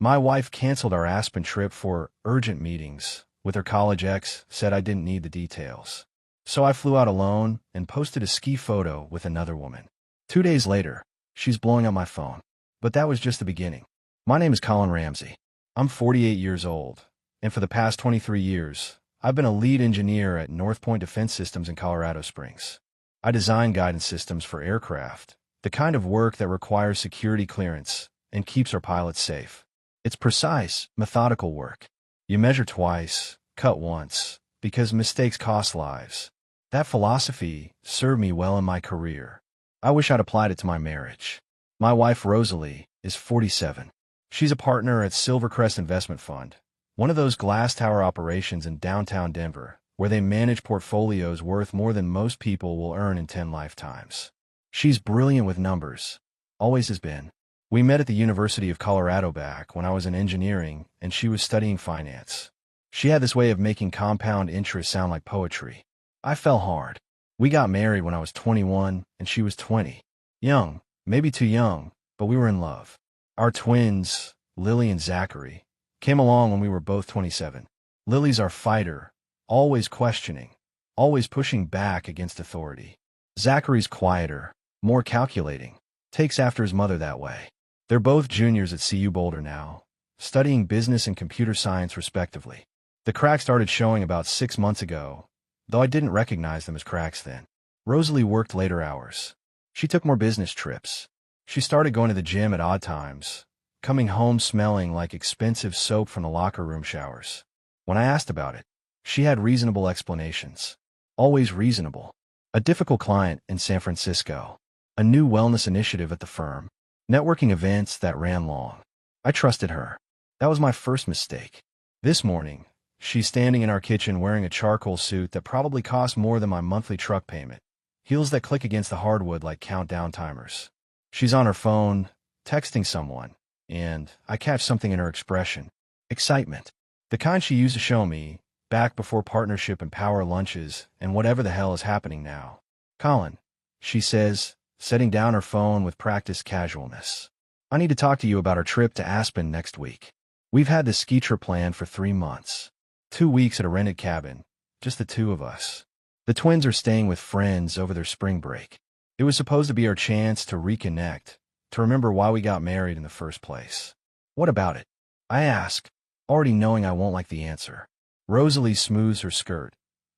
My wife canceled our Aspen trip for urgent meetings with her college ex, said I didn't need the details. So I flew out alone and posted a ski photo with another woman. 2 days later, she's blowing up my phone. But that was just the beginning. My name is Colin Ramsey. I'm 48 years old, and for the past 23 years, I've been a lead engineer at North Point Defense Systems in Colorado Springs. I design guidance systems for aircraft, the kind of work that requires security clearance and keeps our pilots safe. It's precise, methodical work. You measure twice, cut once, because mistakes cost lives. That philosophy served me well in my career. I wish I'd applied it to my marriage. My wife, Rosalie, is 47. She's a partner at Silvercrest Investment Fund, one of those glass tower operations in downtown Denver, where they manage portfolios worth more than most people will earn in 10 lifetimes. She's brilliant with numbers. Always has been. We met at the University of Colorado back when I was in engineering and she was studying finance. She had this way of making compound interest sound like poetry. I fell hard. We got married when I was 21 and she was 20. Young, maybe too young, but we were in love. Our twins, Lily and Zachary, came along when we were both 27. Lily's our fighter, always questioning, always pushing back against authority. Zachary's quieter, more calculating, takes after his mother that way. They're both juniors at CU Boulder now, studying business and computer science respectively. The cracks started showing about 6 months ago, though I didn't recognize them as cracks then. Rosalie worked later hours. She took more business trips. She started going to the gym at odd times, coming home smelling like expensive soap from the locker room showers. When I asked about it, she had reasonable explanations. Always reasonable. A difficult client in San Francisco. A new wellness initiative at the firm. Networking events that ran long. I trusted her. That was my first mistake. This morning, she's standing in our kitchen wearing a charcoal suit that probably cost more than my monthly truck payment. Heels that click against the hardwood like countdown timers. She's on her phone, texting someone, and I catch something in her expression. Excitement. The kind she used to show me, back before partnership and power lunches and whatever the hell is happening now. Colin, she says, setting down her phone with practiced casualness. I need to talk to you about our trip to Aspen next week. We've had this ski trip planned for 3 months. 2 weeks at a rented cabin, just the two of us. The twins are staying with friends over their spring break. It was supposed to be our chance to reconnect, to remember why we got married in the first place. What about it? I ask, already knowing I won't like the answer. Rosalie smooths her skirt,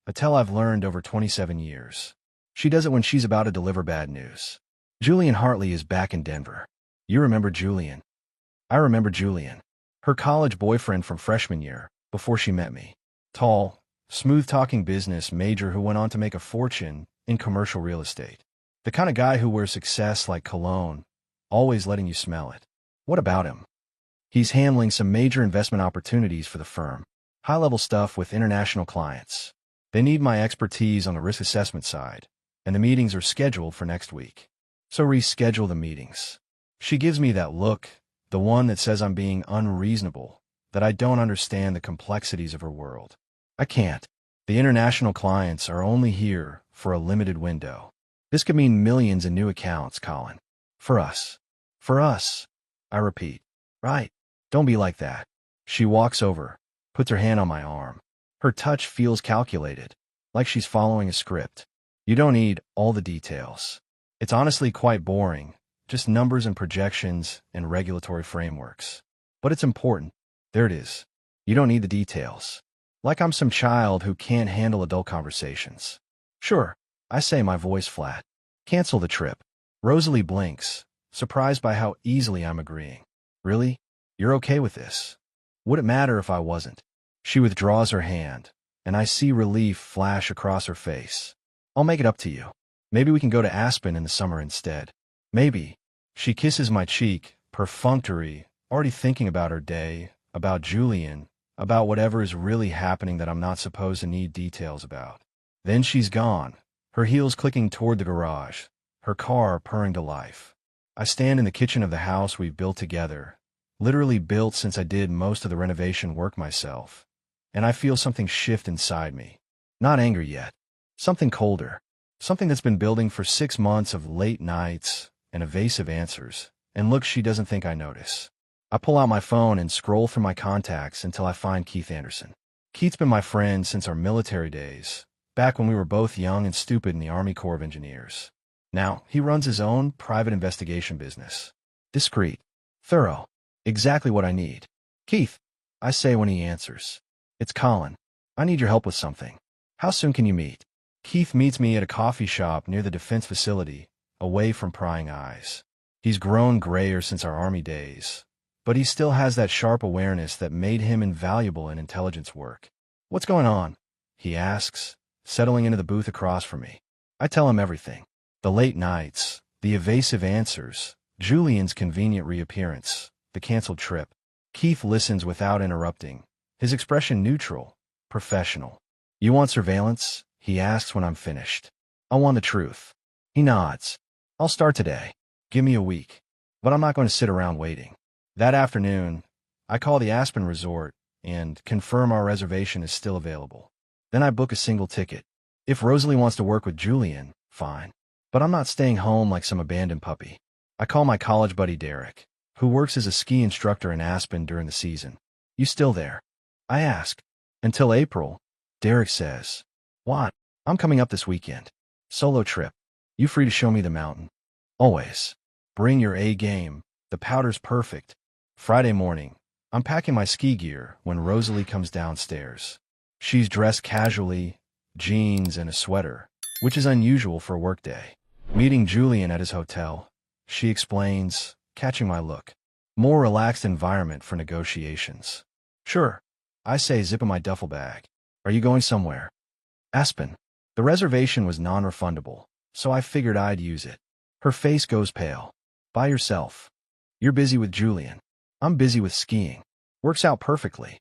a tell I've learned over 27 years. She does it when she's about to deliver bad news. Julian Hartley is back in Denver. You remember Julian? I remember Julian. Her college boyfriend from freshman year, before she met me. Tall, smooth-talking business major who went on to make a fortune in commercial real estate. The kind of guy who wears success like cologne, always letting you smell it. What about him? He's handling some major investment opportunities for the firm. High-level stuff with international clients. They need my expertise on the risk assessment side, and the meetings are scheduled for next week. So reschedule the meetings. She gives me that look, the one that says I'm being unreasonable, that I don't understand the complexities of her world. I can't. The international clients are only here for a limited window. This could mean millions in new accounts, Colin. For us. For us. I repeat. Right. Don't be like that. She walks over, puts her hand on my arm. Her touch feels calculated, like she's following a script. You don't need all the details. It's honestly quite boring, just numbers and projections and regulatory frameworks. But it's important. There it is. You don't need the details. Like I'm some child who can't handle adult conversations. Sure, I say, my voice flat. Cancel the trip. Rosalie blinks, surprised by how easily I'm agreeing. Really? You're okay with this? Would it matter if I wasn't? She withdraws her hand, and I see relief flash across her face. I'll make it up to you. Maybe we can go to Aspen in the summer instead. Maybe. She kisses my cheek, perfunctory, already thinking about her day, about Julian, about whatever is really happening that I'm not supposed to need details about. Then she's gone, her heels clicking toward the garage, her car purring to life. I stand in the kitchen of the house we've built together, literally built since I did most of the renovation work myself, and I feel something shift inside me. Not anger yet. Something colder. Something that's been building for 6 months of late nights and evasive answers, and looks she doesn't think I notice. I pull out my phone and scroll through my contacts until I find Keith Anderson. Keith's been my friend since our military days, back when we were both young and stupid in the Army Corps of Engineers. Now, he runs his own private investigation business. Discreet. Thorough. Exactly what I need. Keith, I say when he answers. It's Colin. I need your help with something. How soon can you meet? Keith meets me at a coffee shop near the defense facility, away from prying eyes. He's grown grayer since our Army days, but he still has that sharp awareness that made him invaluable in intelligence work. What's going on? He asks, settling into the booth across from me. I tell him everything. The late nights, the evasive answers, Julian's convenient reappearance, the canceled trip. Keith listens without interrupting, his expression neutral, professional. You want surveillance? He asks when I'm finished. I want the truth. He nods. I'll start today. Give me a week. But I'm not going to sit around waiting. That afternoon, I call the Aspen Resort and confirm our reservation is still available. Then I book a single ticket. If Rosalie wants to work with Julian, fine. But I'm not staying home like some abandoned puppy. I call my college buddy Derek, who works as a ski instructor in Aspen during the season. You still there? I ask. Until April, Derek says. What? I'm coming up this weekend. Solo trip. You free to show me the mountain? Always. Bring your A game. The powder's perfect. Friday morning, I'm packing my ski gear when Rosalie comes downstairs. She's dressed casually, jeans and a sweater, which is unusual for a workday. Meeting Julian at his hotel, she explains, catching my look. More relaxed environment for negotiations. Sure, I say, zipping my duffel bag. Are you going somewhere? Aspen. The reservation was non-refundable, so I figured I'd use it. Her face goes pale. By yourself. You're busy with Julian. I'm busy with skiing. Works out perfectly.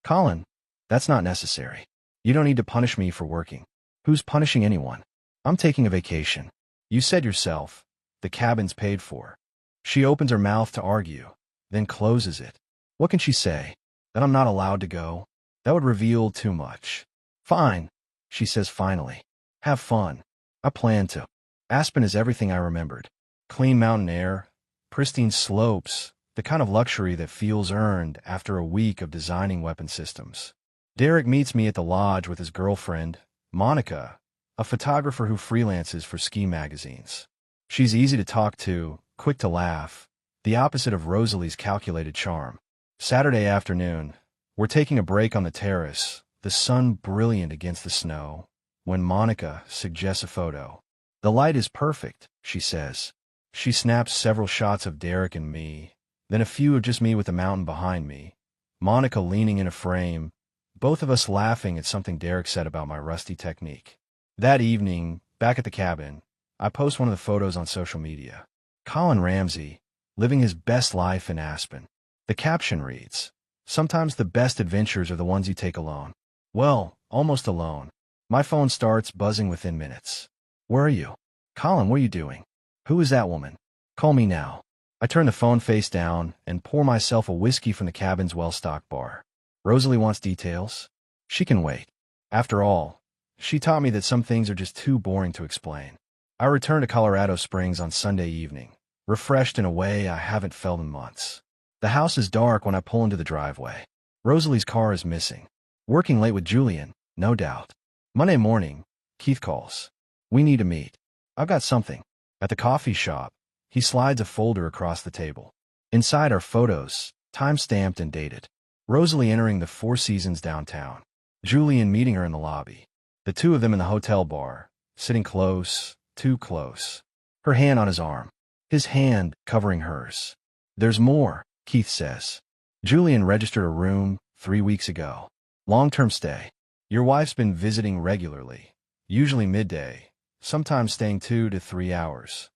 Colin, that's not necessary. You don't need to punish me for working. Who's punishing anyone? I'm taking a vacation. You said yourself. The cabin's paid for. She opens her mouth to argue, then closes it. What can she say? That I'm not allowed to go? That would reveal too much. Fine, she says finally. Have fun. I plan to. Aspen is everything I remembered. Clean mountain air, pristine slopes, the kind of luxury that feels earned after a week of designing weapon systems. Derek meets me at the lodge with his girlfriend, Monica, a photographer who freelances for ski magazines. She's easy to talk to, quick to laugh, the opposite of Rosalie's calculated charm. Saturday afternoon, we're taking a break on the terrace, the sun brilliant against the snow, when Monica suggests a photo. The light is perfect, she says. She snaps several shots of Derek and me, then a few of just me with the mountain behind me, Monica leaning in a frame, both of us laughing at something Derek said about my rusty technique. That evening, back at the cabin, I post one of the photos on social media. Colin Ramsey, living his best life in Aspen. The caption reads, sometimes the best adventures are the ones you take alone. Well, almost alone. My phone starts buzzing within minutes. Where are you? Colin, what are you doing? Who is that woman? Call me now. I turn the phone face down and pour myself a whiskey from the cabin's well-stocked bar. Rosalie wants details. She can wait. After all, she taught me that some things are just too boring to explain. I return to Colorado Springs on Sunday evening, refreshed in a way I haven't felt in months. The house is dark when I pull into the driveway. Rosalie's car is missing. Working late with Julian, no doubt. Monday morning, Keith calls. We need to meet. I've got something. At the coffee shop, he slides a folder across the table. Inside are photos, time-stamped and dated. Rosalie entering the Four Seasons downtown. Julian meeting her in the lobby. The two of them in the hotel bar, sitting close, too close. Her hand on his arm. His hand covering hers. There's more, Keith says. Julian registered a room 3 weeks ago. Long-term stay. Your wife's been visiting regularly, usually midday, sometimes staying 2 to 3 hours.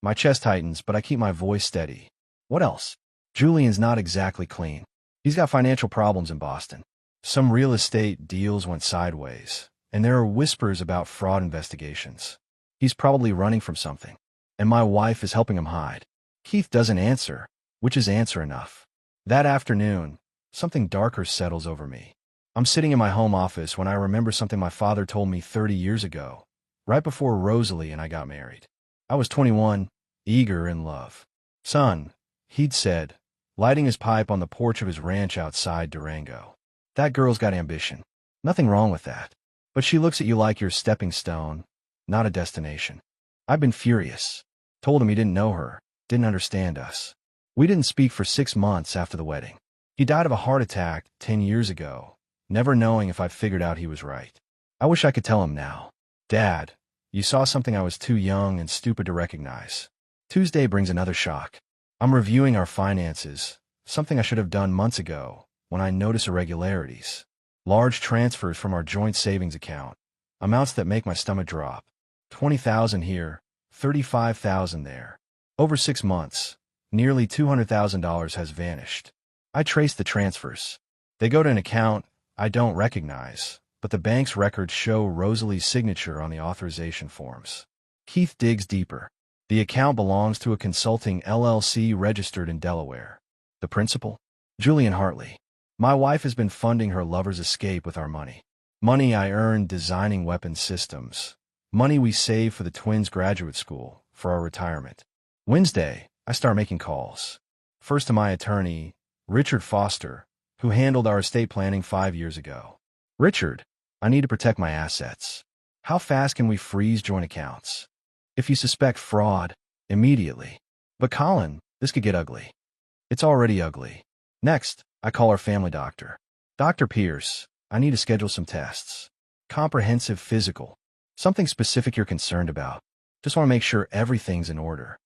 My chest tightens, but I keep my voice steady. What else? Julian's not exactly clean. He's got financial problems in Boston. Some real estate deals went sideways, and there are whispers about fraud investigations. He's probably running from something, and my wife is helping him hide. Keith doesn't answer, which is answer enough. That afternoon, something darker settles over me. I'm sitting in my home office when I remember something my father told me 30 years ago, right before Rosalie and I got married. I was 21, eager in love. Son, he'd said, lighting his pipe on the porch of his ranch outside Durango. That girl's got ambition. Nothing wrong with that. But she looks at you like you're a stepping stone, not a destination. I've been furious. Told him he didn't know her, didn't understand us. We didn't speak for 6 months after the wedding. He died of a heart attack 10 years ago, never knowing if I figured out he was right. I wish I could tell him now. Dad, you saw something I was too young and stupid to recognize. Tuesday brings another shock. I'm reviewing our finances, something I should have done months ago, when I notice irregularities. Large transfers from our joint savings account, amounts that make my stomach drop. $20,000 here, $35,000 there. Over 6 months, nearly $200,000 has vanished. I trace the transfers. They go to an account I don't recognize, but the bank's records show Rosalie's signature on the authorization forms. Keith digs deeper. The account belongs to a consulting LLC registered in Delaware. The principal? Julian Hartley. My wife has been funding her lover's escape with our money. Money I earned designing weapons systems. Money we saved for the twins' graduate school, for our retirement. Wednesday, I start making calls. First to my attorney, Richard Foster, who handled our estate planning 5 years ago. Richard, I need to protect my assets. How fast can we freeze joint accounts? If you suspect fraud, immediately. But Colin, this could get ugly. It's already ugly. Next, I call our family doctor. Dr. Pierce, I need to schedule some tests. Comprehensive physical. Something specific you're concerned about. Just want to make sure everything's in order.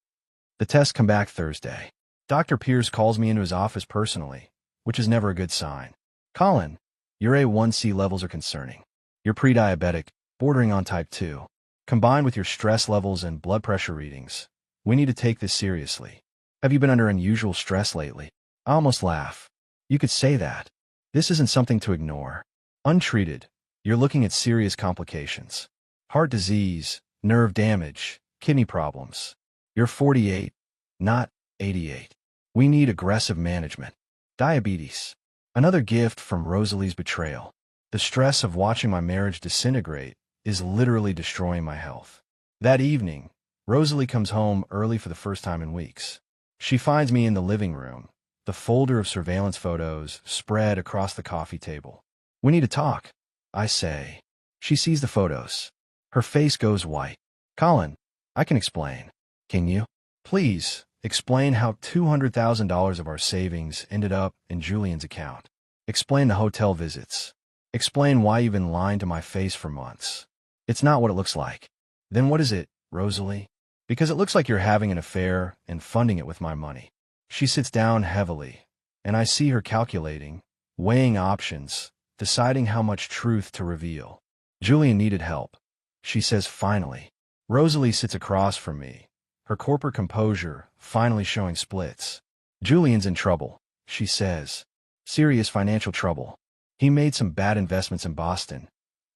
The tests come back Thursday. Dr. Pierce calls me into his office personally, which is never a good sign. Colin, your A1C levels are concerning. You're pre-diabetic, bordering on type 2. Combined with your stress levels and blood pressure readings, we need to take this seriously. Have you been under unusual stress lately? I almost laugh. You could say that. This isn't something to ignore. Untreated, you're looking at serious complications. Heart disease, nerve damage, kidney problems. You're 48, not 88. We need aggressive management. Diabetes. Another gift from Rosalie's betrayal. The stress of watching my marriage disintegrate is literally destroying my health. That evening, Rosalie comes home early for the first time in weeks. She finds me in the living room, the folder of surveillance photos spread across the coffee table. We need to talk, I say. She sees the photos. Her face goes white. Colin, I can explain. Can you? Please, explain how $200,000 of our savings ended up in Julian's account. Explain the hotel visits. Explain why you've been lying to my face for months. It's not what it looks like. Then what is it, Rosalie? Because it looks like you're having an affair and funding it with my money. She sits down heavily, and I see her calculating, weighing options, deciding how much truth to reveal. Julian needed help, she says finally. Rosalie sits across from me, her corporate composure finally showing splits. Julian's in trouble, she says. Serious financial trouble. He made some bad investments in Boston,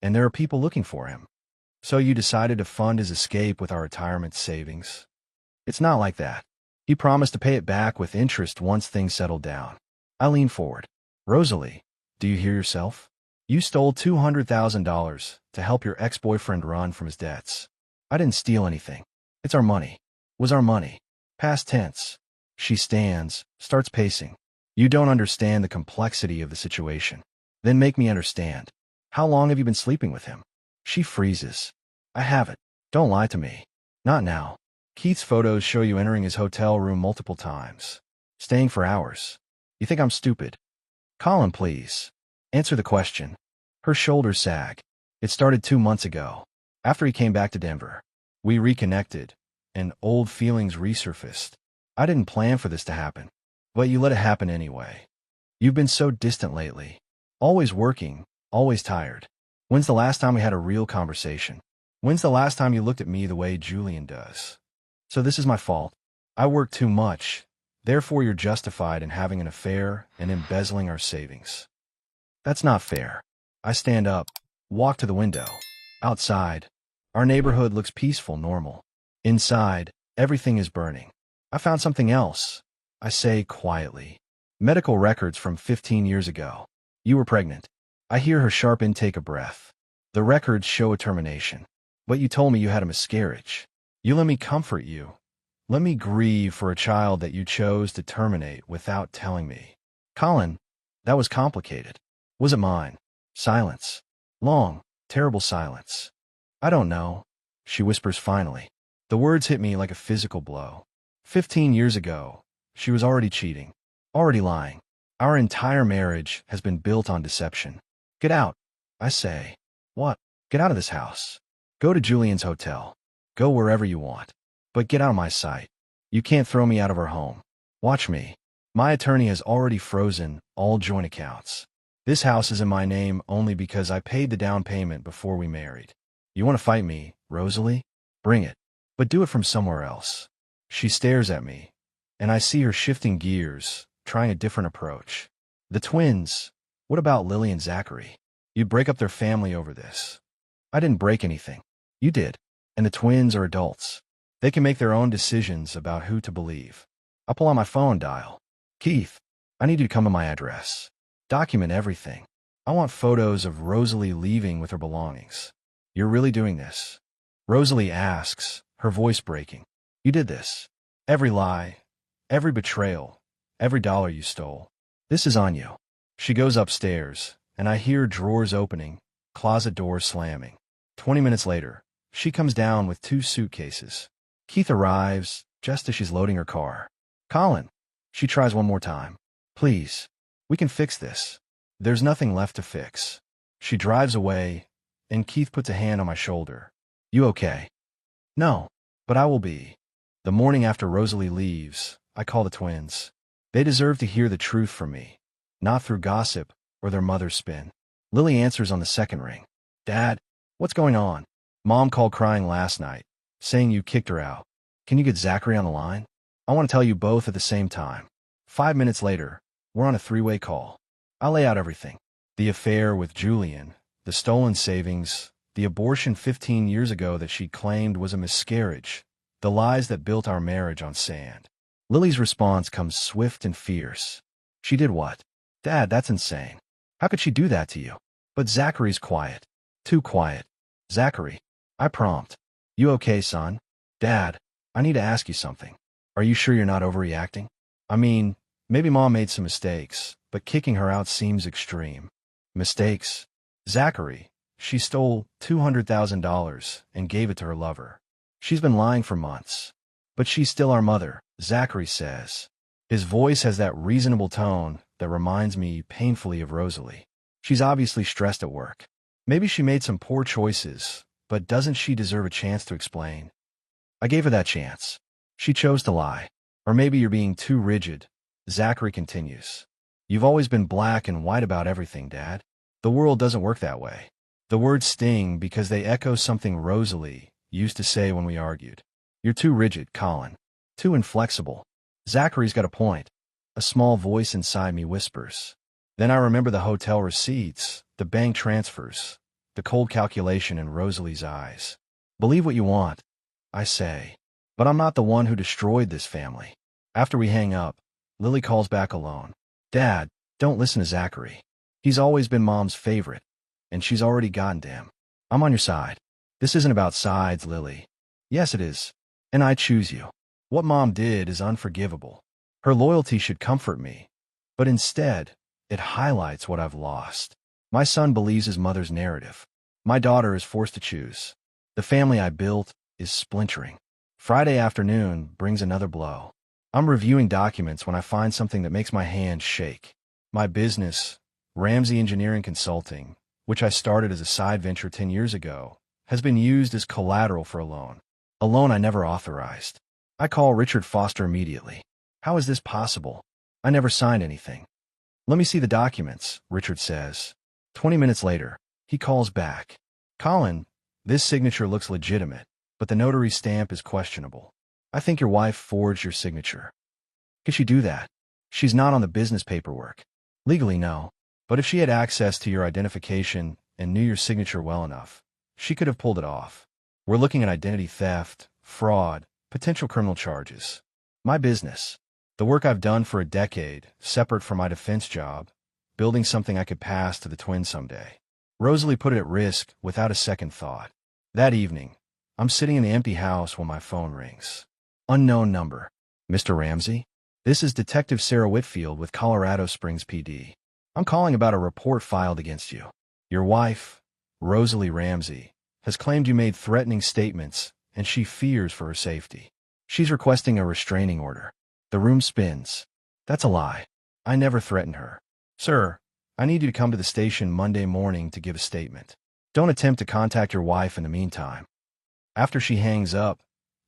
and there are people looking for him. So you decided to fund his escape with our retirement savings? It's not like that. He promised to pay it back with interest once things settled down. I lean forward. Rosalie, do you hear yourself? You stole $200,000 to help your ex-boyfriend run from his debts. I didn't steal anything. It's our money. Was our money. Past tense. She stands, starts pacing. You don't understand the complexity of the situation. Then make me understand. How long have you been sleeping with him? She freezes. I haven't. Don't lie to me. Not now. Keith's photos show you entering his hotel room multiple times. Staying for hours. You think I'm stupid? Colin, please. Answer the question. Her shoulders sag. It started 2 months ago. After he came back to Denver. We reconnected, and old feelings resurfaced. I didn't plan for this to happen. But you let it happen anyway. You've been so distant lately. Always working, always tired. When's the last time we had a real conversation? When's the last time you looked at me the way Julian does? So this is my fault. I work too much. Therefore you're justified in having an affair and embezzling our savings. That's not fair. I stand up, walk to the window. Outside, our neighborhood looks peaceful, normal. Inside, everything is burning. I found something else, I say quietly. Medical records from 15 years ago. You were pregnant. I hear her sharp intake of breath. The records show a termination. But you told me you had a miscarriage. You let me comfort you. Let me grieve for a child that you chose to terminate without telling me. Colin, that was complicated. Was it mine? Silence. Long, terrible silence. I don't know, she whispers finally. The words hit me like a physical blow. 15 years ago, she was already cheating, already lying. Our entire marriage has been built on deception. Get out, I say. What? Get out of this house. Go to Julian's hotel. Go wherever you want. But get out of my sight. You can't throw me out of her home. Watch me. My attorney has already frozen all joint accounts. This house is in my name only because I paid the down payment before we married. You want to fight me, Rosalie? Bring it. But do it from somewhere else. She stares at me, and I see her shifting gears, trying a different approach. The twins. What about Lily and Zachary? You'd break up their family over this. I didn't break anything. You did. And the twins are adults. They can make their own decisions about who to believe. I pull out my phone and dial. Keith, I need you to come to my address. Document everything. I want photos of Rosalie leaving with her belongings. You're really doing this? Rosalie asks, her voice breaking. You did this. Every lie, every betrayal, every dollar you stole. This is on you. She goes upstairs, and I hear drawers opening, closet doors slamming. 20 minutes later, she comes down with 2 suitcases. Keith arrives just as she's loading her car. Colin, she tries one more time. Please, we can fix this. There's nothing left to fix. She drives away, and Keith puts a hand on my shoulder. You okay? No, but I will be. The morning after Rosalie leaves, I call the twins. They deserve to hear the truth from me, not through gossip or their mother's spin. Lily answers on the second ring. Dad, what's going on? Mom called crying last night, saying you kicked her out. Can you get Zachary on the line? I want to tell you both at the same time. 5 minutes later, we're on a 3-way call. I lay out everything. The affair with Julian, the stolen savings, the abortion 15 years ago that she claimed was a miscarriage, the lies that built our marriage on sand. Lily's response comes swift and fierce. She did what? Dad, that's insane. How could she do that to you? But Zachary's quiet. Too quiet. Zachary, I prompt. You okay, son? Dad, I need to ask you something. Are you sure you're not overreacting? I mean, maybe Mom made some mistakes, but kicking her out seems extreme. Mistakes? Zachary, she stole $200,000 and gave it to her lover. She's been lying for months. But she's still our mother, Zachary says. His voice has that reasonable tone that reminds me painfully of Rosalie. She's obviously stressed at work. Maybe she made some poor choices, but doesn't she deserve a chance to explain? I gave her that chance. She chose to lie. Or maybe you're being too rigid. Zachary continues. You've always been black and white about everything, Dad. The world doesn't work that way. The words sting because they echo something Rosalie used to say when we argued. You're too rigid, Colin. Too inflexible. Zachary's got a point. A small voice inside me whispers. Then I remember the hotel receipts, the bank transfers, the cold calculation in Rosalie's eyes. Believe what you want, I say. But I'm not the one who destroyed this family. After we hang up, Lily calls back alone. Dad, don't listen to Zachary. He's always been Mom's favorite, and she's already gotten to him. I'm on your side. This isn't about sides, Lily. Yes, it is. And I choose you. What Mom did is unforgivable. Her loyalty should comfort me. But instead, it highlights what I've lost. My son believes his mother's narrative. My daughter is forced to choose. The family I built is splintering. Friday afternoon brings another blow. I'm reviewing documents when I find something that makes my hands shake. My business, Ramsey Engineering Consulting, which I started as a side venture 10 years ago, has been used as collateral for a loan I never authorized. I call Richard Foster immediately. How is this possible? I never signed anything. Let me see the documents, Richard says. 20 minutes later, he calls back. Colin, this signature looks legitimate, but the notary stamp is questionable. I think your wife forged your signature. Could she do that? She's not on the business paperwork. Legally, no. But if she had access to your identification and knew your signature well enough, she could have pulled it off. We're looking at identity theft, fraud, potential criminal charges. My business, the work I've done for a decade, separate from my defense job, building something I could pass to the twins someday. Rosalie put it at risk without a second thought. That evening, I'm sitting in the empty house when my phone rings. Unknown number. Mr. Ramsey? This is Detective Sarah Whitfield with Colorado Springs PD. I'm calling about a report filed against you. Your wife, Rosalie Ramsey, has claimed you made threatening statements, and she fears for her safety. She's requesting a restraining order. The room spins. That's a lie. I never threatened her. Sir, I need you to come to the station Monday morning to give a statement. Don't attempt to contact your wife in the meantime. After she hangs up,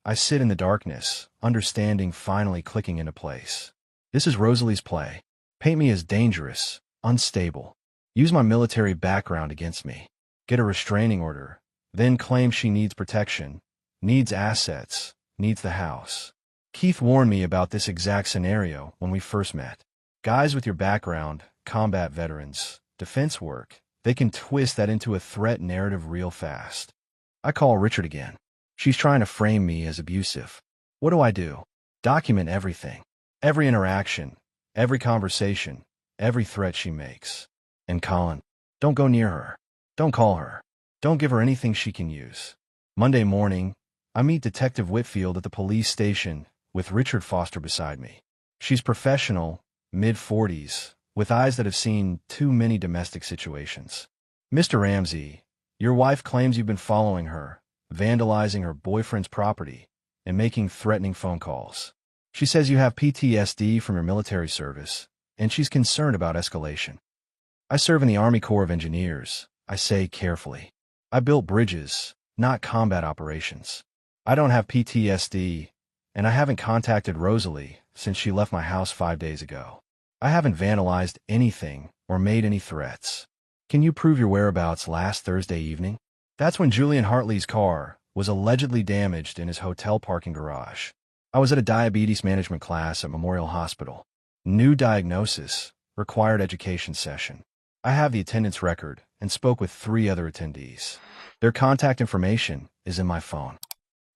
I sit in the darkness, understanding finally clicking into place. This is Rosalie's play. Paint me as dangerous, unstable. Use my military background against me. Get a restraining order. Then claim she needs protection, needs assets, needs the house. Keith warned me about this exact scenario when we first met. Guys with your background, combat veterans, defense work, they can twist that into a threat narrative real fast. I call Richard again. She's trying to frame me as abusive. What do? Document everything. Every interaction, every conversation, every threat she makes. And Colin, don't go near her. Don't call her. Don't give her anything she can use. Monday morning, I meet Detective Whitfield at the police station with Richard Foster beside me. She's professional, mid-40s, with eyes that have seen too many domestic situations. Mr. Ramsey, your wife claims you've been following her, vandalizing her boyfriend's property, and making threatening phone calls. She says you have PTSD from your military service, and she's concerned about escalation. I serve in the Army Corps of Engineers, I say carefully. I built bridges, not combat operations. I don't have PTSD, and I haven't contacted Rosalie since she left my house 5 days ago. I haven't vandalized anything or made any threats. Can you prove your whereabouts last Thursday evening? That's when Julian Hartley's car was allegedly damaged in his hotel parking garage. I was at a diabetes management class at Memorial Hospital. New diagnosis, required education session. I have the attendance record and spoke with 3 other attendees. Their contact information is in my phone.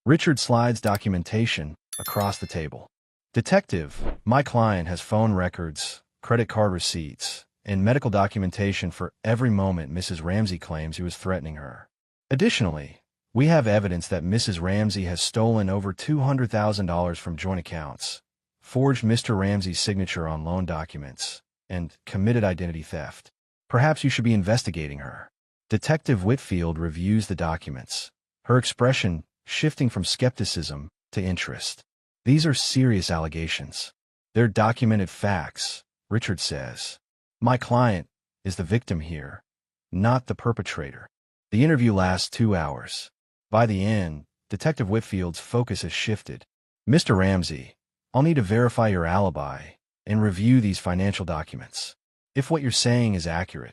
Richard slides documentation across the table. Detective, my client has phone records, credit card receipts, and medical documentation for every moment Mrs. Ramsey claims he was threatening her. Additionally, we have evidence that Mrs. Ramsey has stolen over $200,000 from joint accounts, forged Mr. Ramsey's signature on loan documents, and committed identity theft. Perhaps you should be investigating her. Detective Whitfield reviews the documents, her expression shifting from skepticism to interest. These are serious allegations. They're documented facts, Richard says. My client is the victim here, not the perpetrator. The interview lasts 2 hours. By the end, Detective Whitfield's focus has shifted. Mr. Ramsey, I'll need to verify your alibi and review these financial documents. If what you're saying is accurate,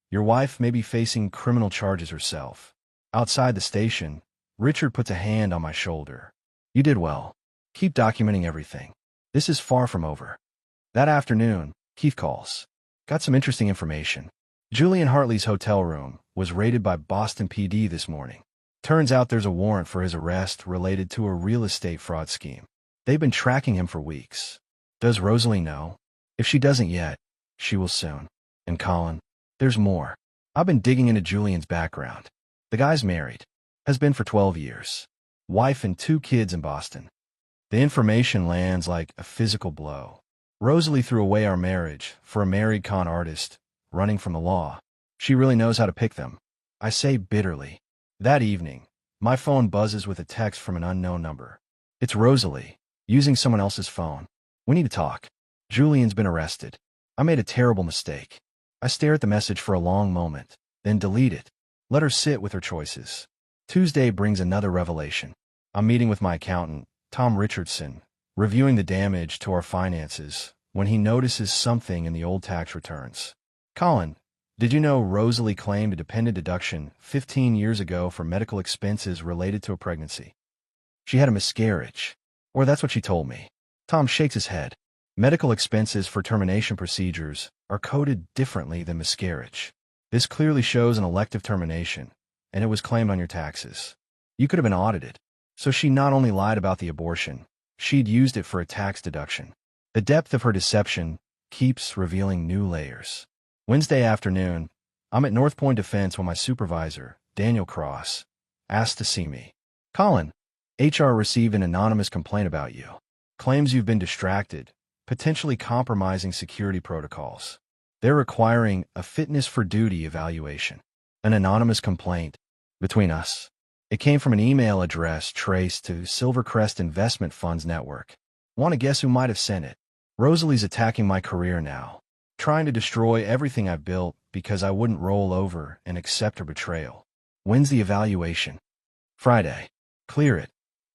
your wife may be facing criminal charges herself. Outside the station, Richard puts a hand on my shoulder. You did well. Keep documenting everything. This is far from over. That afternoon, Keith calls. Got some interesting information. Julian Hartley's hotel room was raided by Boston PD this morning. Turns out there's a warrant for his arrest related to a real estate fraud scheme. They've been tracking him for weeks. Does Rosalie know? If she doesn't yet, she will soon. And Colin, there's more. I've been digging into Julian's background. The guy's married. Has been for 12 years. Wife and 2 kids in Boston. The information lands like a physical blow. Rosalie threw away our marriage for a married con artist, running from the law. She really knows how to pick them. I say bitterly. That evening, my phone buzzes with a text from an unknown number. It's Rosalie, using someone else's phone. We need to talk. Julian's been arrested. I made a terrible mistake. I stare at the message for a long moment, then delete it. Let her sit with her choices. Tuesday brings another revelation. I'm meeting with my accountant, Tom Richardson, reviewing the damage to our finances when he notices something in the old tax returns. Colin, did you know Rosalie claimed a dependent deduction 15 years ago for medical expenses related to a pregnancy? She had a miscarriage. Or that's what she told me. Tom shakes his head. Medical expenses for termination procedures are coded differently than miscarriage. This clearly shows an elective termination, and it was claimed on your taxes. You could have been audited. So she not only lied about the abortion, she'd used it for a tax deduction. The depth of her deception keeps revealing new layers. Wednesday afternoon, I'm at North Point Defense when my supervisor, Daniel Cross, asked to see me. Colin, HR received an anonymous complaint about you. Claims you've been distracted, potentially compromising security protocols. They're requiring a fitness for duty evaluation. An anonymous complaint. Between us. It came from an email address traced to Silvercrest Investment Funds Network. Want to guess who might have sent it? Rosalie's attacking my career now. Trying to destroy everything I've built because I wouldn't roll over and accept her betrayal. When's the evaluation? Friday. Clear it.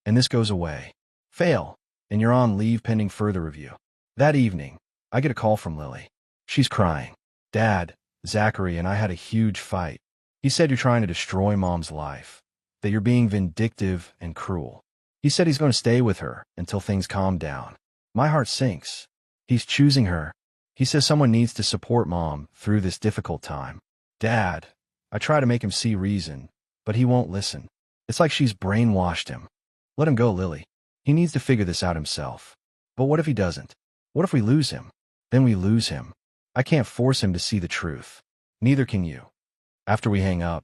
And this goes away. Fail. And you're on leave pending further review. That evening, I get a call from Lily. She's crying. Dad, Zachary and I had a huge fight. He said you're trying to destroy Mom's life, that you're being vindictive and cruel. He said he's going to stay with her until things calm down. My heart sinks. He's choosing her. He says someone needs to support Mom through this difficult time. Dad, I try to make him see reason, but he won't listen. It's like she's brainwashed him. Let him go, Lily. He needs to figure this out himself. But what if he doesn't? What if we lose him? Then we lose him. I can't force him to see the truth. Neither can you. After we hang up,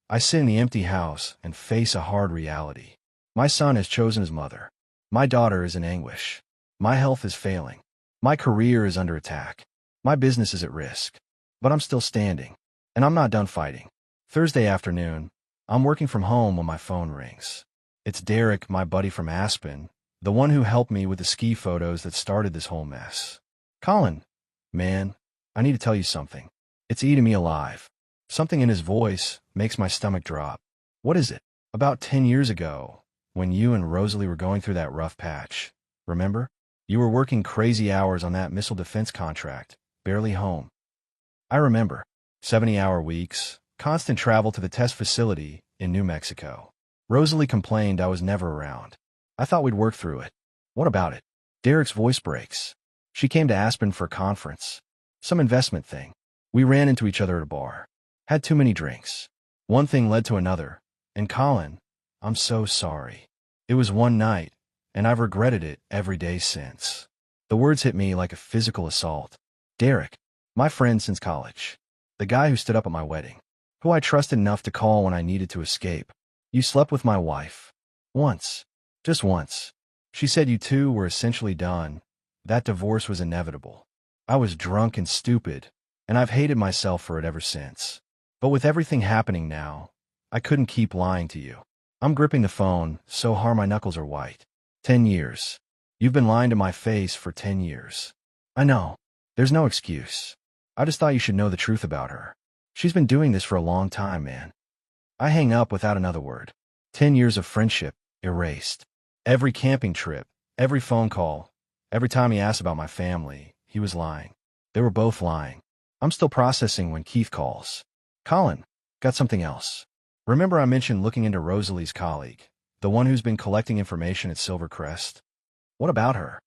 I sit in the empty house and face a hard reality. My son has chosen his mother. My daughter is in anguish. My health is failing. My career is under attack. My business is at risk. But I'm still standing. And I'm not done fighting. Thursday afternoon, I'm working from home when my phone rings. It's Derek, my buddy from Aspen, the one who helped me with the ski photos that started this whole mess. Colin, man, I need to tell you something. It's eating me alive. Something in his voice makes my stomach drop. What is it? About 10 years ago, when you and Rosalie were going through that rough patch, remember? You were working crazy hours on that missile defense contract, barely home. I remember. 70-hour weeks, constant travel to the test facility in New Mexico. Rosalie complained I was never around. I thought we'd work through it. What about it? Derek's voice breaks. She came to Aspen for a conference. Some investment thing. We ran into each other at a bar. Had too many drinks. One thing led to another. And Colin, I'm so sorry. It was one night, and I've regretted it every day since. The words hit me like a physical assault. Derek, my friend since college. The guy who stood up at my wedding. Who I trusted enough to call when I needed to escape. You slept with my wife. Once. Just once. She said you two were essentially done. That divorce was inevitable. I was drunk and stupid, and I've hated myself for it ever since. But with everything happening now, I couldn't keep lying to you. I'm gripping the phone so hard my knuckles are white. 10 years. You've been lying to my face for 10 years. I know. There's no excuse. I just thought you should know the truth about her. She's been doing this for a long time, man. I hang up without another word. 10 years of friendship, erased. Every camping trip, every phone call, every time he asked about my family, he was lying. They were both lying. I'm still processing when Keith calls. Colin, got something else. Remember I mentioned looking into Rosalie's colleague, the one who's been collecting information at Silvercrest? What about her?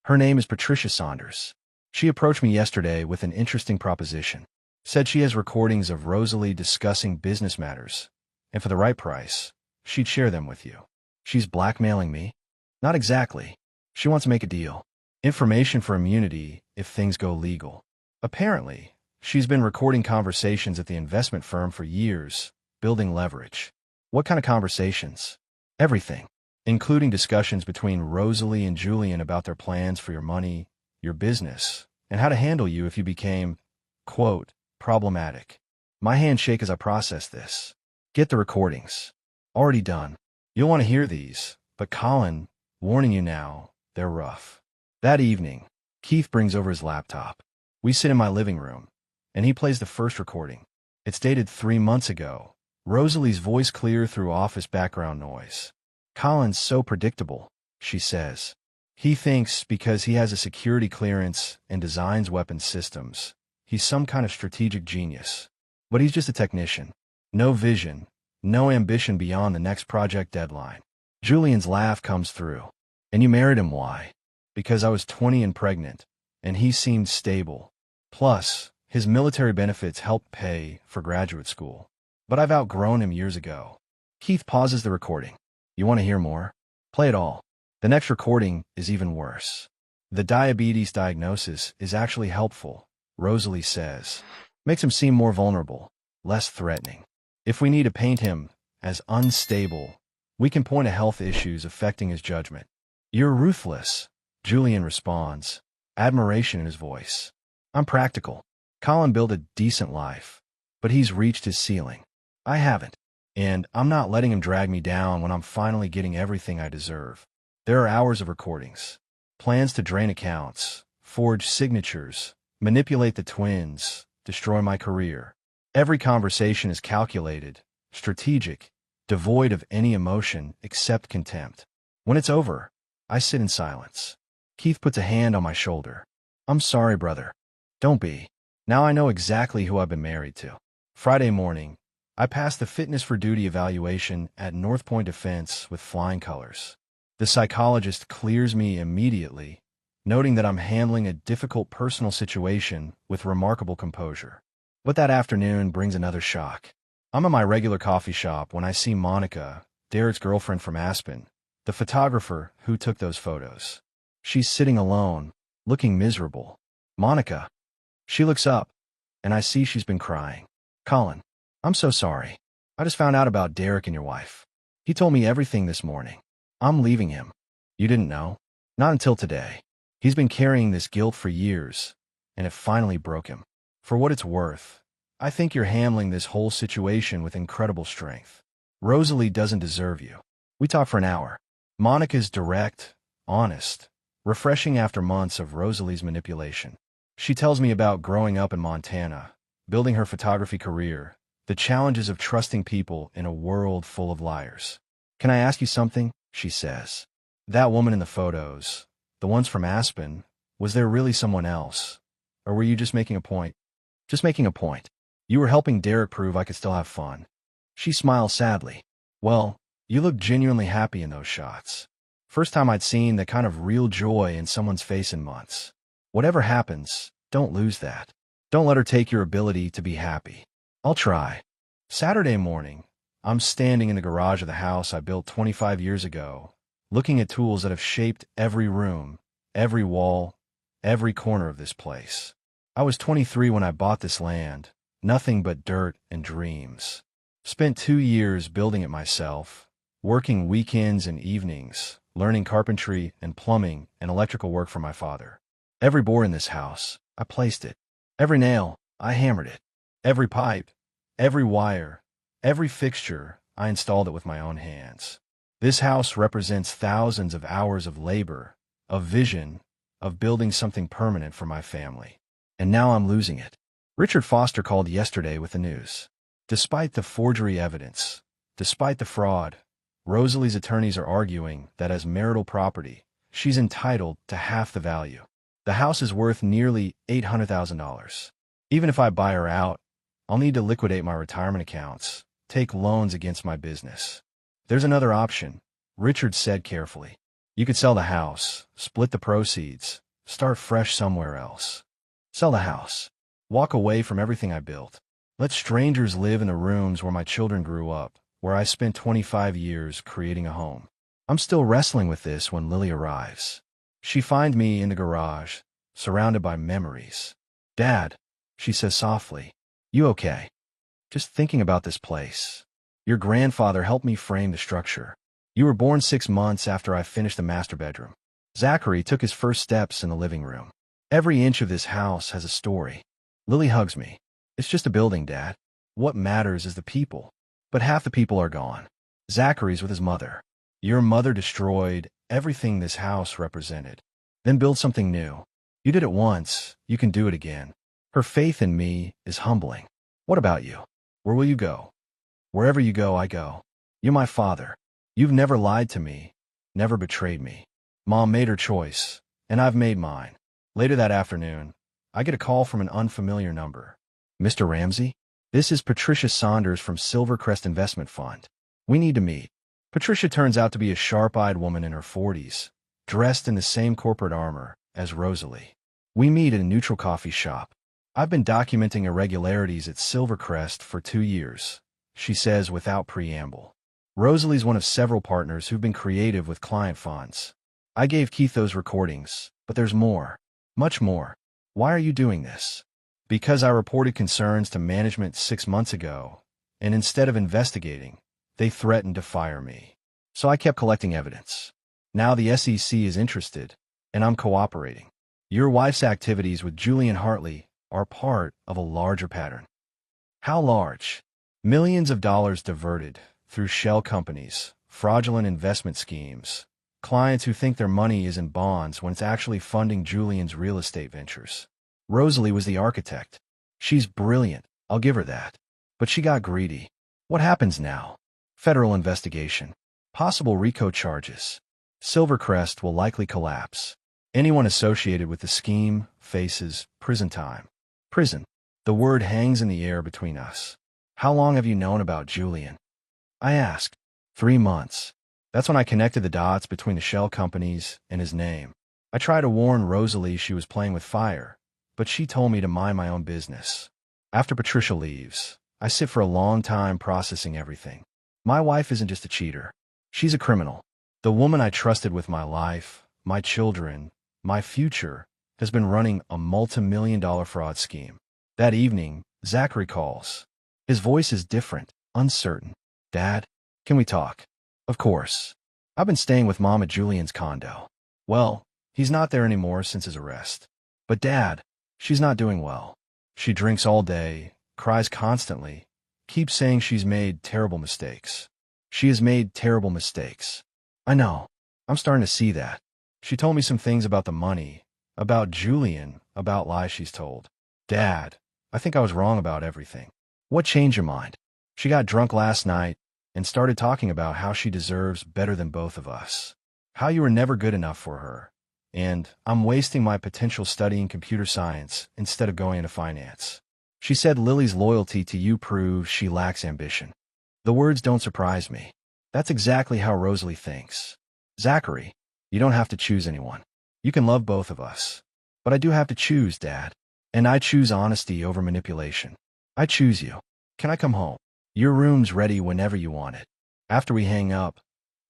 Her name is Patricia Saunders. She approached me yesterday with an interesting proposition. Said she has recordings of Rosalie discussing business matters, and for the right price, she'd share them with you. She's blackmailing me? Not exactly. She wants to make a deal. Information for immunity if things go legal. Apparently, she's been recording conversations at the investment firm for years, building leverage. What kind of conversations? Everything, including discussions between Rosalie and Julian about their plans for your money, your business, and how to handle you if you became, quote, problematic. My hands shake as I process this. Get the recordings. Already done. You'll want to hear these, but Colin, warning you now, they're rough. That evening, Keith brings over his laptop. We sit in my living room, and he plays the first recording. It's dated 3 months ago. Rosalie's voice clear through office background noise. Colin's so predictable, she says. He thinks because he has a security clearance and designs weapons systems, he's some kind of strategic genius. But he's just a technician. No vision, no ambition beyond the next project deadline. Julian's laugh comes through. And you married him, why? Because I was 20 and pregnant, and he seemed stable. Plus, his military benefits helped pay for graduate school. But I've outgrown him years ago. Keith pauses the recording. You want to hear more? Play it all. The next recording is even worse. The diabetes diagnosis is actually helpful, Rosalie says. Makes him seem more vulnerable, less threatening. If we need to paint him as unstable, We can point to health issues affecting his judgment. You're ruthless, Julian responds, admiration in his voice. I'm practical. Colin built a decent life, but he's reached his ceiling. I haven't, and I'm not letting him drag me down when I'm finally getting everything I deserve. There are hours of recordings, plans to drain accounts, forge signatures, manipulate the twins, destroy my career. Every conversation is calculated, strategic, devoid of any emotion except contempt. When it's over, I sit in silence. Keith puts a hand on my shoulder. I'm sorry, brother. Don't be. Now I know exactly who I've been married to. Friday morning, I passed the fitness for duty evaluation at North Point Defense with flying colors. The psychologist clears me immediately, noting that I'm handling a difficult personal situation with remarkable composure. But that afternoon brings another shock. I'm at my regular coffee shop when I see Monica, Derek's girlfriend from Aspen, the photographer who took those photos. She's sitting alone, looking miserable. Monica. She looks up, and I see she's been crying. Colin, I'm so sorry. I just found out about Derek and your wife. He told me everything this morning. I'm leaving him. You didn't know? Not until today. He's been carrying this guilt for years, and it finally broke him. For what it's worth, I think you're handling this whole situation with incredible strength. Rosalie doesn't deserve you. We talked for an hour. Monica's direct, honest, refreshing after months of Rosalie's manipulation. She tells me about growing up in Montana, building her photography career, the challenges of trusting people in a world full of liars. Can I ask you something? She says. That woman in the photos, the ones from Aspen, was there really someone else? Or were you just making a point? Just making a point. You were helping Derek prove I could still have fun. She smiles sadly. Well, you look genuinely happy in those shots. First time I'd seen that kind of real joy in someone's face in months. Whatever happens, don't lose that. Don't let her take your ability to be happy. I'll try. Saturday morning, I'm standing in the garage of the house I built 25 years ago, looking at tools that have shaped every room, every wall, every corner of this place. I was 23 when I bought this land, nothing but dirt and dreams. Spent 2 years building it myself, working weekends and evenings, learning carpentry and plumbing and electrical work for my father. Every board in this house, I placed it. Every nail, I hammered it. Every pipe, every wire, every fixture, I installed it with my own hands. This house represents thousands of hours of labor, of vision, of building something permanent for my family. And now I'm losing it. Richard Foster called yesterday with the news. Despite the forgery evidence, despite the fraud, Rosalie's attorneys are arguing that as marital property, she's entitled to half the value. The house is worth nearly $800,000. Even if I buy her out, I'll need to liquidate my retirement accounts, take loans against my business. There's another option, Richard said carefully. You could sell the house, split the proceeds, start fresh somewhere else. Sell the house. Walk away from everything I built. Let strangers live in the rooms where my children grew up, where I spent 25 years creating a home. I'm still wrestling with this when Lily arrives. She finds me in the garage, surrounded by memories. Dad, she says softly, you okay? Just thinking about this place. Your grandfather helped me frame the structure. You were born 6 months after I finished the master bedroom. Zachary took his first steps in the living room. Every inch of this house has a story. Lily hugs me. It's just a building, Dad. What matters is the people. But half the people are gone. Zachary's with his mother. Your mother destroyed everything this house represented. Then build something new. You did it once, you can do it again. Her faith in me is humbling. What about you? Where will you go? Wherever you go, I go. You're my father. You've never lied to me, never betrayed me. Mom made her choice, and I've made mine. Later that afternoon, I get a call from an unfamiliar number. Mr. Ramsey? This is Patricia Saunders from Silvercrest Investment Fund. We need to meet. Patricia turns out to be a sharp-eyed woman in her 40s, dressed in the same corporate armor as Rosalie. We meet at a neutral coffee shop. I've been documenting irregularities at Silvercrest for 2 years, she says without preamble. Rosalie's one of several partners who've been creative with client funds. I gave Keith those recordings, but there's more. Much more. Why are you doing this? Because I reported concerns to management 6 months ago, and instead of investigating, they threatened to fire me. So I kept collecting evidence. Now the SEC is interested, and I'm cooperating. Your wife's activities with Julian Hartley are part of a larger pattern. How large? Millions of dollars diverted through shell companies, fraudulent investment schemes, clients who think their money is in bonds when it's actually funding Julian's real estate ventures. Rosalie was the architect. She's brilliant, I'll give her that. But she got greedy. What happens now? Federal investigation. Possible RICO charges. Silvercrest will likely collapse. Anyone associated with the scheme faces prison time. Prison. The word hangs in the air between us. How long have you known about Julian? I asked. 3 months. That's when I connected the dots between the shell companies and his name. I tried to warn Rosalie she was playing with fire, but she told me to mind my own business. After Patricia leaves, I sit for a long time processing everything. My wife isn't just a cheater. She's a criminal. The woman I trusted with my life, my children, my future, has been running a multi-million-dollar fraud scheme. That evening, Zachary calls. His voice is different, uncertain. Dad, can we talk? Of course. I've been staying with Mom at Julian's condo. Well, he's not there anymore since his arrest. But Dad, she's not doing well. She drinks all day, cries constantly, keeps saying she's made terrible mistakes. She has made terrible mistakes. I know. I'm starting to see that. She told me some things about the money, about Julian, about lies she's told. Dad, I think I was wrong about everything. What changed your mind? She got drunk last night and started talking about how she deserves better than both of us. How you were never good enough for her. And I'm wasting my potential studying computer science instead of going into finance. She said Lily's loyalty to you proves she lacks ambition. The words don't surprise me. That's exactly how Rosalie thinks. Zachary, you don't have to choose anyone. You can love both of us. But I do have to choose, Dad. And I choose honesty over manipulation. I choose you. Can I come home? Your room's ready whenever you want it. After we hang up,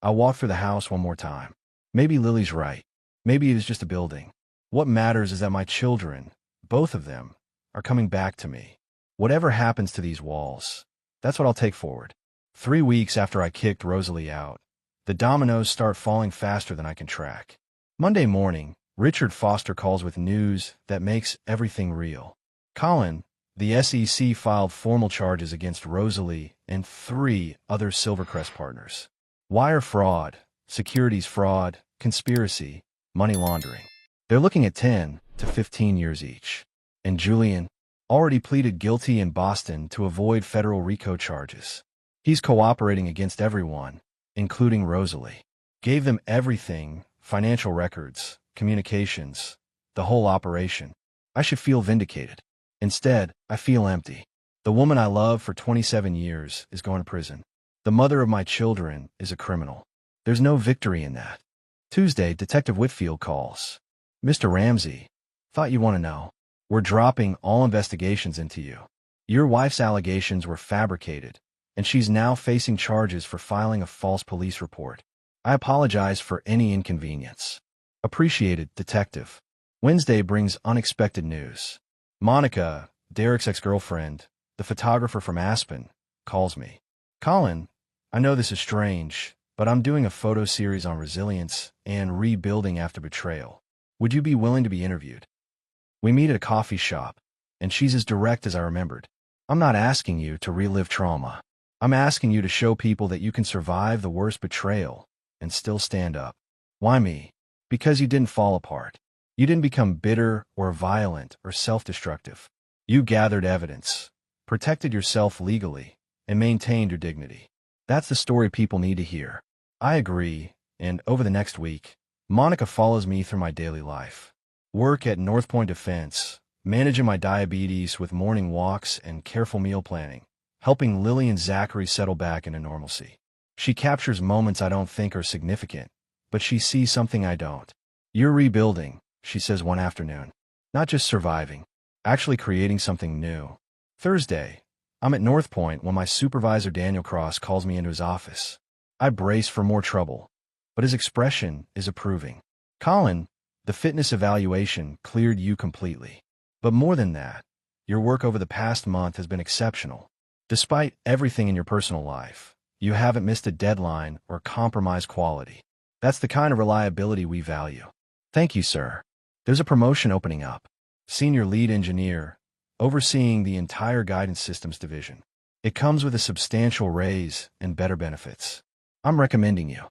I'll walk through the house one more time. Maybe Lily's right. Maybe it is just a building. What matters is that my children, both of them, are coming back to me. Whatever happens to these walls, that's what I'll take forward. 3 weeks after I kicked Rosalie out, the dominoes start falling faster than I can track. Monday morning, Richard Foster calls with news that makes everything real. Colin, the SEC filed formal charges against Rosalie and 3 other Silvercrest partners. Wire fraud, securities fraud, conspiracy, money laundering. They're looking at 10 to 15 years each. And Julian already pleaded guilty in Boston to avoid federal RICO charges. He's cooperating against everyone, including Rosalie. Gave them everything, financial records, communications, the whole operation. I should feel vindicated. Instead, I feel empty. The woman I loved for 27 years is going to prison. The mother of my children is a criminal. There's no victory in that. Tuesday, Detective Whitfield calls. Mr. Ramsey, thought you'd want to know. We're dropping all investigations into you. Your wife's allegations were fabricated, and she's now facing charges for filing a false police report. I apologize for any inconvenience. Appreciated, Detective. Wednesday brings unexpected news. Monica, Derek's ex-girlfriend, the photographer from Aspen, calls me. Colin, I know this is strange, but I'm doing a photo series on resilience and rebuilding after betrayal. Would you be willing to be interviewed? We meet at a coffee shop, and she's as direct as I remembered. I'm not asking you to relive trauma. I'm asking you to show people that you can survive the worst betrayal and still stand up. Why me? Because you didn't fall apart. You didn't become bitter or violent or self-destructive. You gathered evidence, protected yourself legally, and maintained your dignity. That's the story people need to hear. I agree, and over the next week, Monica follows me through my daily life. Work at North Point Defense, managing my diabetes with morning walks and careful meal planning, helping Lily and Zachary settle back into normalcy. She captures moments I don't think are significant, but she sees something I don't. You're rebuilding, she says one afternoon. Not just surviving, actually creating something new. Thursday, I'm at North Point when my supervisor Daniel Cross calls me into his office. I brace for more trouble, but his expression is approving. Colin, the fitness evaluation cleared you completely. But more than that, your work over the past month has been exceptional. Despite everything in your personal life, You haven't missed a deadline or compromised quality. That's the kind of reliability we value. Thank you, sir. There's a promotion opening up. Senior lead engineer, overseeing the entire guidance systems division. It comes with a substantial raise and better benefits. I'm recommending you.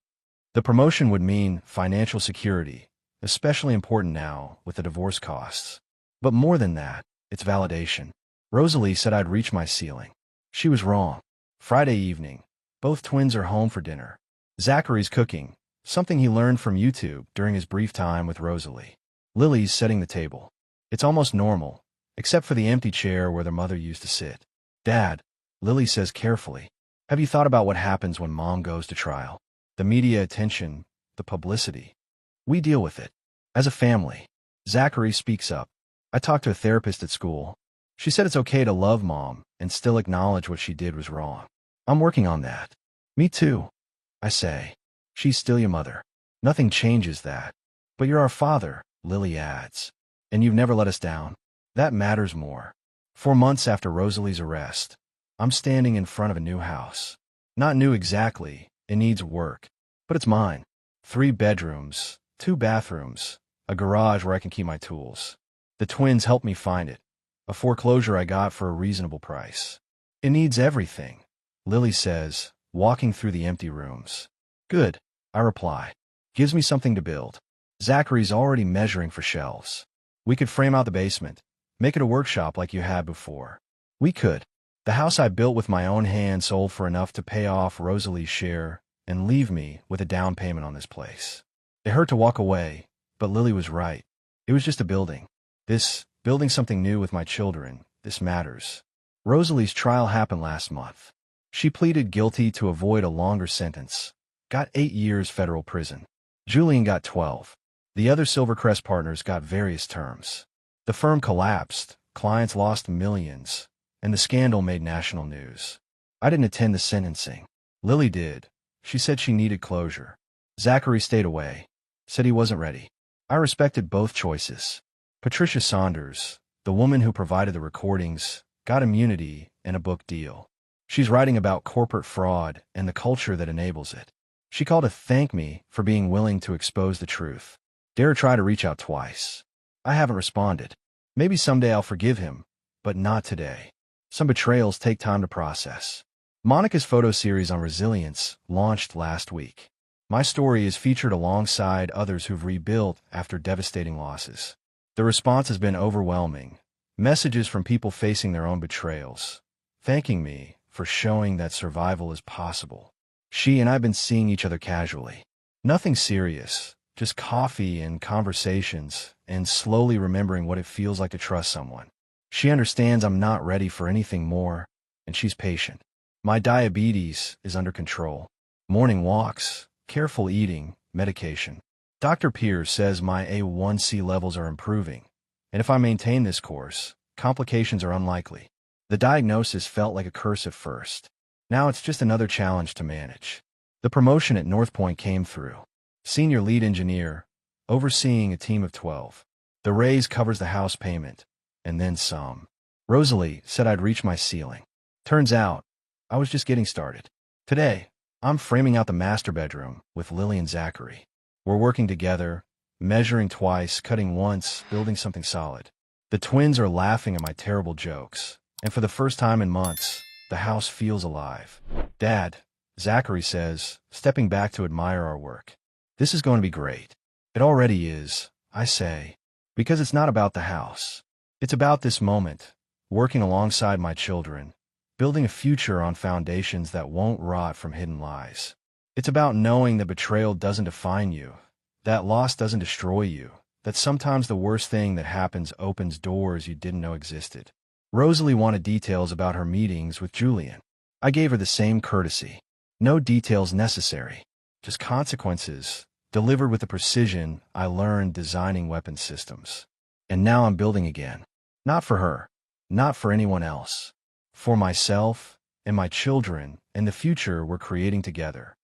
The promotion would mean financial security, especially important now with the divorce costs. But more than that, it's validation. Rosalie said I'd reach my ceiling. She was wrong. Friday evening, both twins are home for dinner. Zachary's cooking, something he learned from YouTube during his brief time with Rosalie. Lily's setting the table. It's almost normal, except for the empty chair where their mother used to sit. Dad, Lily says carefully, have you thought about what happens when Mom goes to trial? The media attention, the publicity. We deal with it. As a family. Zachary speaks up. I talked to a therapist at school. She said it's okay to love Mom and still acknowledge what she did was wrong. I'm working on that. Me too. I say. She's still your mother. Nothing changes that. But you're our father, Lily adds. And you've never let us down. That matters more. 4 months after Rosalie's arrest, I'm standing in front of a new house. Not new exactly, it needs work. But it's mine. 3 bedrooms, 2 bathrooms, a garage where I can keep my tools. The twins helped me find it. A foreclosure I got for a reasonable price. It needs everything, Lily says, walking through the empty rooms. Good, I reply. Gives me something to build. Zachary's already measuring for shelves. We could frame out the basement, make it a workshop like you had before. We could. The house I built with my own hands sold for enough to pay off Rosalie's share and leave me with a down payment on this place. It hurt to walk away, but Lily was right. It was just a building. Building something new with my children, this matters. Rosalie's trial happened last month. She pleaded guilty to avoid a longer sentence. Got 8 years federal prison. Julian got 12. The other Silvercrest partners got various terms. The firm collapsed, clients lost millions, and the scandal made national news. I didn't attend the sentencing. Lily did. She said she needed closure. Zachary stayed away. Said he wasn't ready. I respected both choices. Patricia Saunders, the woman who provided the recordings, got immunity and a book deal. She's writing about corporate fraud and the culture that enables it. She called to thank me for being willing to expose the truth. Dare try to reach out twice. I haven't responded. Maybe someday I'll forgive him, but not today. Some betrayals take time to process. Monica's photo series on resilience launched last week. My story is featured alongside others who've rebuilt after devastating losses. The response has been overwhelming. Messages from people facing their own betrayals, thanking me for showing that survival is possible. She and I have been seeing each other casually. Nothing serious, just coffee and conversations, and slowly remembering what it feels like to trust someone. She understands I'm not ready for anything more, and she's patient. My diabetes is under control. Morning walks, careful eating, medication. Dr. Pierce says my A1C levels are improving, and if I maintain this course, complications are unlikely. The diagnosis felt like a curse at first. Now it's just another challenge to manage. The promotion at North Point came through. Senior lead engineer, overseeing a team of 12. The raise covers the house payment, and then some. Rosalie said I'd reach my ceiling. Turns out, I was just getting started. Today, I'm framing out the master bedroom with Lily and Zachary. We're working together, measuring twice, cutting once, building something solid. The twins are laughing at my terrible jokes, and for the first time in months, the house feels alive. Dad, Zachary says, stepping back to admire our work. This is going to be great. It already is, I say, because it's not about the house. It's about this moment, working alongside my children, building a future on foundations that won't rot from hidden lies. It's about knowing that betrayal doesn't define you, that loss doesn't destroy you, that sometimes the worst thing that happens opens doors you didn't know existed. Rosalie wanted details about her meetings with Julian. I gave her the same courtesy. No details necessary, just consequences, delivered with the precision I learned designing weapon systems. And now I'm building again. Not for her, not for anyone else. For myself and my children and the future we're creating together.